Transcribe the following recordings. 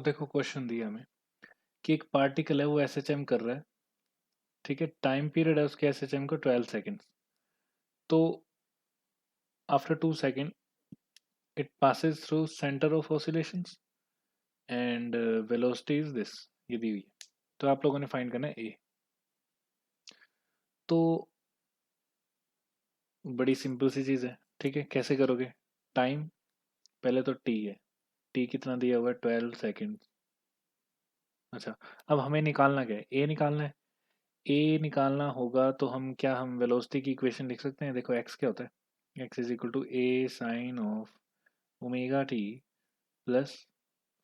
देखो क्वेश्चन दिया हमें कि एक पार्टिकल है वो एसएचएम कर रहा है। ठीक है, टाइम पीरियड है उसके एसएचएम को 12 सेकेंड्स। तो after 2 second it passes through centre of oscillations and velocity is this, ये दी हुई है। तो आप लोगों ने फाइंड करना है ए। तो बड़ी सिंपल सी चीज़ है। ठीक है, कैसे करोगे? टाइम पहले तो टी है, टी कितना दिया हुआ है? 12 सेकेंड। अच्छा, अब हमें निकालना क्या है? ए निकालना है। ए निकालना होगा तो हम वेलोसिटी की इक्वेशन लिख सकते हैं। देखो एक्स क्या होता है? X is equal to a sine of omega t plus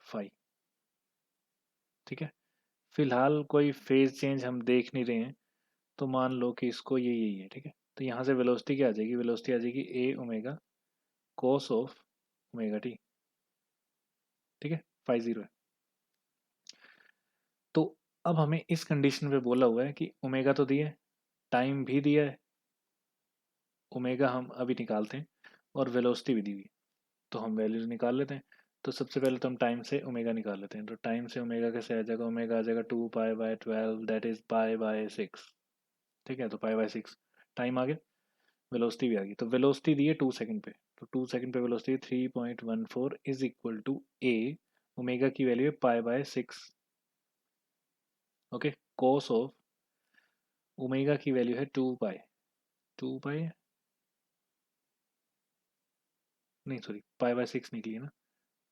five. ठीक है, फिलहाल कोई फेज चेंज हम देख नहीं रहे हैं, तो मान लो कि इसको ये यही है। ठीक है, तो यहाँ से वेलोसिटी क्या आ जाएगी? वेलोसिटी आ जाएगी A omega cos of omega T. ठीक है, 5 0 है। तो अब हमें इस कंडीशन पे बोला हुआ है कि ओमेगा तो दिया है, टाइम भी दिया है, ओमेगा हम अभी निकालते हैं, और वेलोसिटी भी दी हुई है। तो हम वैल्यूज निकाल लेते हैं। तो सबसे पहले तो हम टाइम से ओमेगा निकाल लेते हैं। तो टाइम से ओमेगा कैसे आ जाएगा? ओमेगा आ जाएगा 2 pi by 12, that is pi by 6। ठीक है, तो पाई बाय 6 टाइम आ गया, वेलोसिटी भी आ गई। तो वेलोसिटी दी है 2 सेकंड पे, तो 2 सेकंड पे velocity 3.14 is equal to a, omega की वैल्यू है pi by 6। Okay, cos of omega की वैल्यू है 2 पाई, 2 पाई नहीं सॉरी, पाई बाय 6 निकली है ना,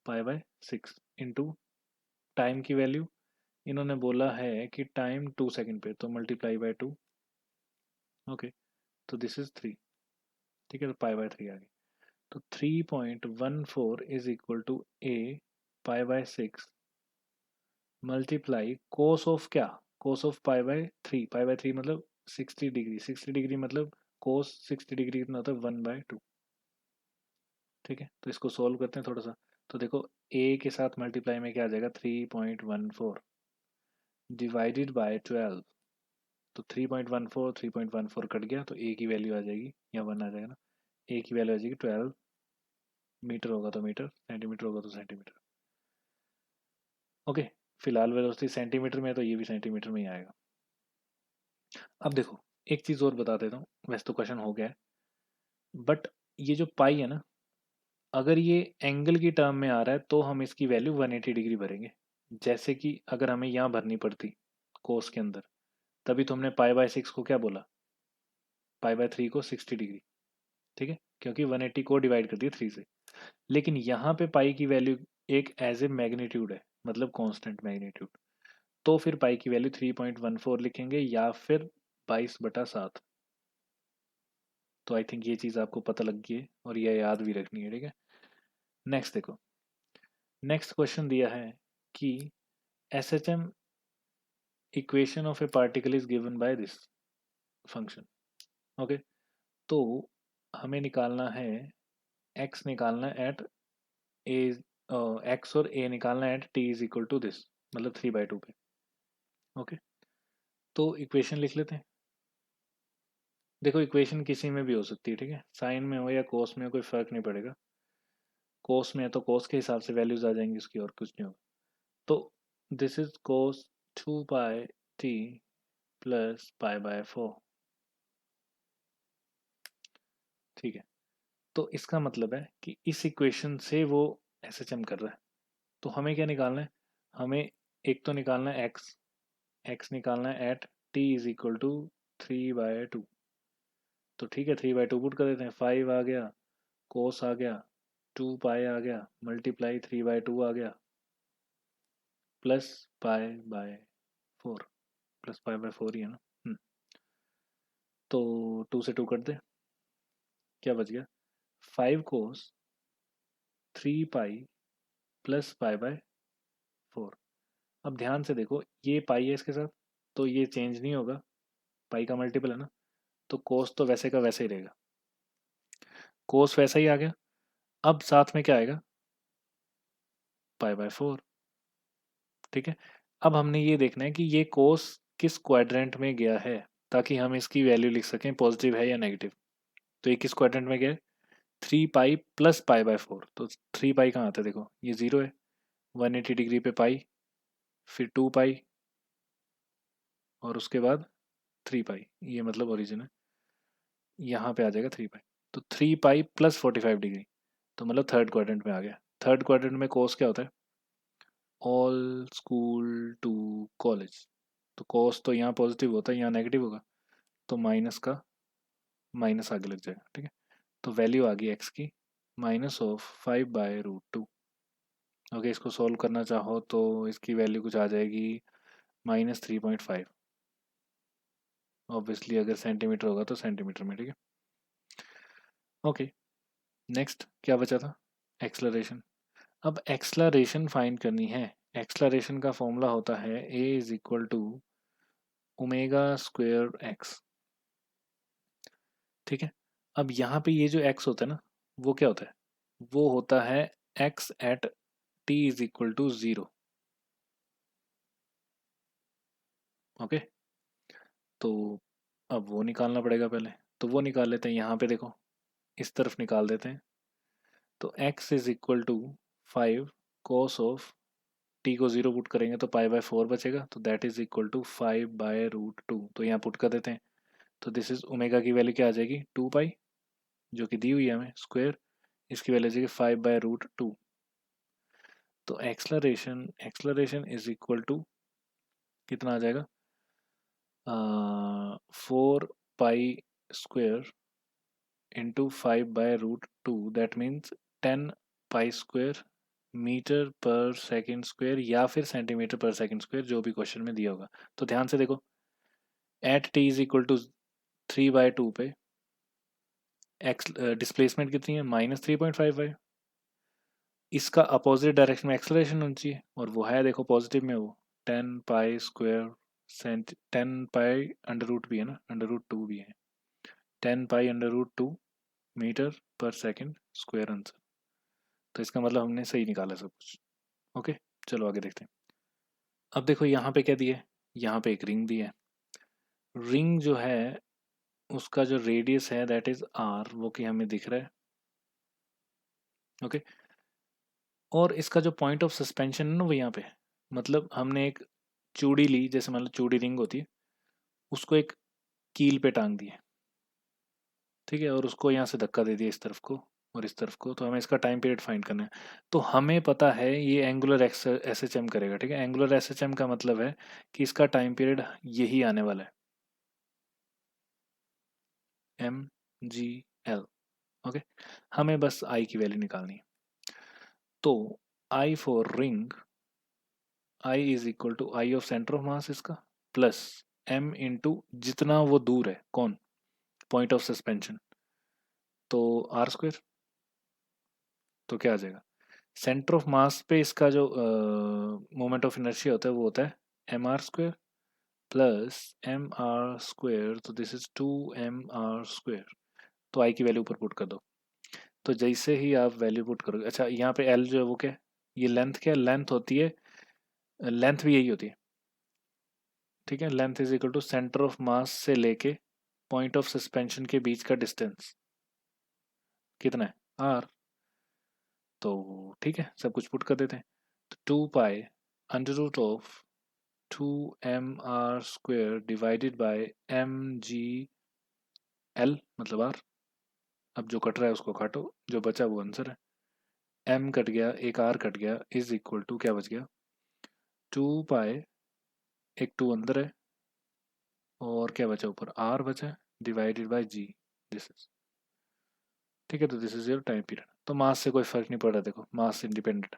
पाई बाय 6 इंटू टाइम की वैल्यू इन्होंने बोला है कि टाइम 2 सेकंड पे, तो मल्टीप्लाई बाय 2। ओके, तो दिस इज 3। ठीक है, तो पाई बाय 3 आ गई। तो 3.14 is equal to A pi by 6 multiply cos of क्या? Cos of pi by 3, pi by 3 मतलब 60 डिग्री, 60 डिग्री मतलब कोस 60 डिग्री कितना होता है? 1/2। ठीक है, तो इसको सोल्व करते हैं थोड़ा सा। तो देखो ए के साथ मल्टीप्लाई में क्या आ जाएगा? 3.14 डिवाइडेड बाय 12। तो 3.14 कट गया, तो ए की वैल्यू आ जाएगी, या 1 आ जाएगा ना। ए की वैल्यू आ जाएगी 12 मीटर होगा तो मीटर, सेंटीमीटर होगा तो सेंटीमीटर। ओके, फिलहाल वेलोसिटी सेंटीमीटर में है, तो ये भी सेंटीमीटर में ही आएगा। अब देखो एक चीज़ और बता देता हूँ, वैसे तो क्वेश्चन हो गया है, बट ये जो पाई है ना, अगर ये एंगल की टर्म में आ रहा है तो हम इसकी वैल्यू 180 डिग्री भरेंगे। जैसे कि अगर हमें यहाँ भरनी पड़ती कोस के अंदर, तभी तो हमने पाई बाय 6 को क्या बोला? पाई बाय 3 को 60 डिग्री। ठीक है, क्योंकि 180 को डिवाइड कर दिया 3 से। लेकिन यहाँ पे पाई की वैल्यू एक एज ए मैग्नीट्यूड है, मतलब कांस्टेंट मैग्नीट्यूड। तो फिर पाई की वैल्यू 3.14 लिखेंगे, या फिर 22/7। तो आई थिंक ये चीज़ आपको पता लग गई है, और ये याद भी रखनी है। ठीक है, नेक्स्ट देखो। नेक्स्ट क्वेश्चन दिया है कि S H M equation of a particle is given by this function. Okay, तो हमें निकालना है एक्स, निकालना है एट ए, एक्स और ए निकालना है at t is equal to this, मतलब 3/2 पे। ओके, तो इक्वेशन लिख लेते हैं। देखो इक्वेशन किसी में भी हो सकती है। ठीक है, साइन में हो या कोस में हो, कोई फर्क नहीं पड़ेगा। कोस में है तो कोस के हिसाब से वैल्यूज आ जाएंगी उसकी, और कुछ नहीं होगा। तो this is cos 2 pi T plus pi by 4। ठीक है, तो इसका मतलब है कि इस इक्वेशन से वो एस एच एम कर रहा है। तो हमें क्या निकालना है? हमें एक तो निकालना है एक्स, एक्स निकालना है at t is equal to 3/2। तो ठीक है, 3/2 पुट कर देते हैं। 5 आ गया, कोस आ गया, 2 पाई आ गया, मल्टीप्लाई 3/2 आ गया, plus pi by 4। Plus pi by 4 ही है ना। तो 2 से 2 कट दे, क्या बच गया? 5 कोस 3 पाई प्लस पाई बाय 4। अब ध्यान से देखो, ये पाई है इसके साथ, तो ये चेंज नहीं होगा, पाई का मल्टीपल है ना, तो कोस तो वैसे का वैसे ही रहेगा। कोस वैसा ही आ गया। अब साथ में क्या आएगा? Pi by 4। ठीक है, अब हमने ये देखना है कि ये कोस किस क्वाड्रेंट में गया है, ताकि हम इसकी वैल्यू लिख सकें पॉजिटिव है या नेगेटिव। तो ये किस क्वाड्रेंट में गया है? 3 पाई प्लस पाई बाय 4। तो 3 पाई कहाँ आता है? देखो ये 0 है, 180 डिग्री पे पाई, फिर 2 पाई, और उसके बाद 3 पाई, ये मतलब ओरिजिन है, यहाँ पे आ जाएगा 3 पाई। तो 3 पाई प्लस 45 डिग्री, तो मतलब थर्ड क्वाड्रेंट में आ गया। थर्ड क्वाड्रेंट में कोस क्या होता है? All school to college. तो कोस तो यहाँ पॉजिटिव होता है, यहाँ नेगेटिव होगा, तो माइनस का माइनस आगे लग जाएगा, ठीक है। तो वैल्यू आ गई एक्स की -5/√2। ओके, इसको सॉल्व करना चाहो तो इसकी वैल्यू कुछ आ जाएगी -3.5। ऑब्वियसली अगर सेंटीमीटर होगा तो सेंटीमीटर में, ठीक है। ओके, नेक्स्ट क्या बचा था? एक्सलरेशन। अब एक्सलरेशन फाइंड करनी है। एक्सलरेशन का फॉर्मूला होता है a = ω²x, ठीक है। अब यहाँ पे ये जो x होता है ना, वो क्या होता है? वो होता है x@t = 0। ओके, तो अब वो निकालना पड़ेगा पहले, तो वो निकाल लेते हैं। यहाँ पे देखो, इस तरफ निकाल देते हैं। तो x = 5 cos ऑफ t को 0 पुट करेंगे तो π/4 बचेगा, तो दैट इज इक्वल टू 5/√2। तो यहाँ पुट कर देते हैं। तो दिस इज ओमेगा की वैल्यू क्या आ जाएगी? 2 पाई, जो कि दी हुई है हमें, स्क्वायर, इसकी वैल्यू आ जाएगी 5/√2। तो acceleration acceleration is equal to कितना आ जाएगा? 4 pi square into 5/√2, that means 10 pi square metre per second square या फिर सेंटीमीटर पर सेकेंड स्क्वायर, जो भी क्वेश्चन में दिया होगा। तो ध्यान से देखो, at t is equal to 3/2 पे एक्स डिस्प्लेसमेंट कितनी है? -3.55। इसका अपोजिट डायरेक्शन में एक्सलेशन होनी चाहिए, और वो है, देखो पॉजिटिव में, वो 10 पाई स्क्वायर सेंट 10 पाई अंडर रूट भी है ना, √2 भी है, 10 pi under root 2 metre per second square answer. तो इसका मतलब हमने सही निकाला सब कुछ। ओके, चलो आगे देखते हैं। अब देखो यहाँ पे क्या दिया है? यहाँ पे एक रिंग दी है। रिंग जो है उसका जो रेडियस है दैट इज r, वो कि हमें दिख रहा है। ओके, और इसका जो पॉइंट ऑफ सस्पेंशन है ना, वो यहाँ पे, मतलब हमने एक चूड़ी ली, जैसे मान लो चूड़ी रिंग होती है, उसको एक कील पे टांग दिया, ठीक है, और उसको यहाँ से धक्का दे दिया इस तरफ को और इस तरफ को। तो हमें इसका टाइम पीरियड फाइंड करना है। तो हमें पता है ये एंगुलर एस एच एम करेगा, ठीक है। एंगुलर एस एच एम का मतलब है कि इसका टाइम पीरियड यही आने वाला है, mgl। ओके, हमें बस आई की वैल्यू निकालनी है। तो I for ring, I is equal to I of centre of mass इसका, प्लस m इंटू जितना वो दूर है, कौन? पॉइंट ऑफ सस्पेंशन, तो r²। तो क्या आ जाएगा? सेंटर ऑफ मास पे इसका जो मोमेंट ऑफ इनर्शिया होता है वो होता है mr² प्लस mr², तो दिस इज 2mr²। तो आई की वैल्यू ऊपर पुट कर दो। तो जैसे ही आप वैल्यू पुट करोगे, अच्छा यहाँ पे एल जो है वो क्या है? ये लेंथ क्या है? लेंथ होती है, लेंथ भी यही होती है, ठीक है। Length is equal to centre of mass से लेके पॉइंट ऑफ सस्पेंशन के बीच का डिस्टेंस कितना है? आर। तो ठीक है, सब कुछ पुट कर देते हैं। तो 2 pi under root of 2mr² divided by mgl, मतलब आर। अब जो कट रहा है उसको काटो, जो बचा वो आंसर है। m कट गया, एक r कट गया, इज इक्वल टू क्या बच गया? 2 पाई, एक 2 अंदर है, और क्या बचा ऊपर? r बचा, divided by g, this is, ठीक है। तो this is your time period. तो मास से कोई फर्क नहीं पड़ रहा, देखो मास इंडिपेंडेंट,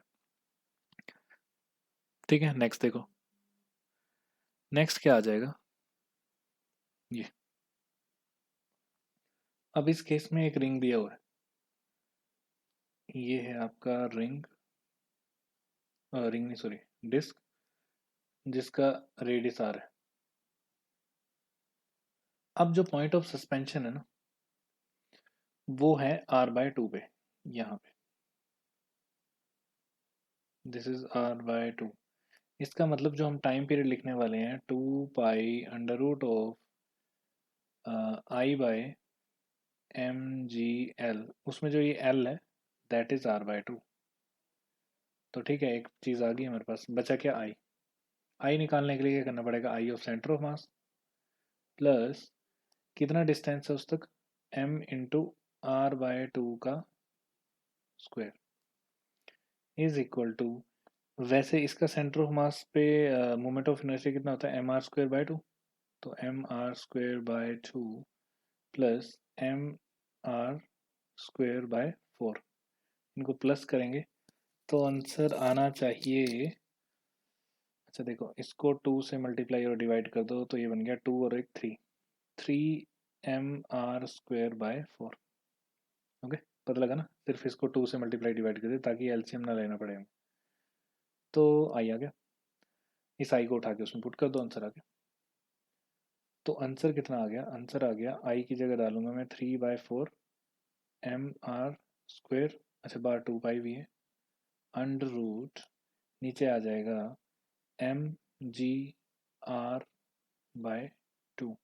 ठीक है। नेक्स्ट देखो, नेक्स्ट क्या आ जाएगा? ये, अब इस केस में एक रिंग दिया हुआ है, ये है आपका रिंग, रिंग नहीं सॉरी, डिस्क, जिसका रेडियस आर है। अब जो पॉइंट ऑफ सस्पेंशन है ना, वो है r/2 पे, यहाँ पे, दिस इज r/2। इसका मतलब जो हम टाइम पीरियड लिखने वाले हैं, 2 pi under root of I/mgl, उसमें जो ये l है दैट इज r/2। तो ठीक है, एक चीज़ आ गई हमारे पास, बचा क्या? आई। आई निकालने के लिए क्या करना पड़ेगा? I of centre of mass plus कितना डिस्टेंस है उस तक, M into R by two का स्क्वायर इज इक्वल टू, वैसे इसका सेंटर ऑफ मास पे मोमेंट ऑफ इनर्शिया कितना होता है? M are square by two. तो M are square by two plus M are square by four, इनको प्लस करेंगे तो आंसर आना चाहिए। अच्छा देखो, इसको टू से मल्टीप्लाई और डिवाइड कर दो तो ये बन गया टू और एक three, three m are square by four. Okay, पता लगा ना? सिर्फ इसको टू से मल्टीप्लाई डिवाइड कर दे ताकि एलसीएम ना लेना पड़े हमें। तो आई आ गया, इस आई को उठा के उसमें पुट कर दो, आंसर आ गया। तो आंसर कितना आ गया? आंसर आ गया, आई की जगह डालूंगा मैं three by four m are square, अच्छा बार टू पाई भी है, अंडर रूट, नीचे आ जाएगा m g r by two.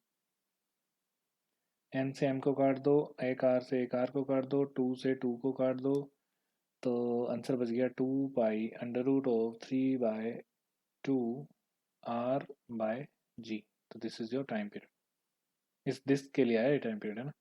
N से एम को काट दो, एक आर से एक आर को काट दो, टू से टू को काट दो, तो आंसर बच गया two pi under root of three by two R by G. तो this is your time period, इस दिस के लिए आया ये टाइम पीरियड, है ना?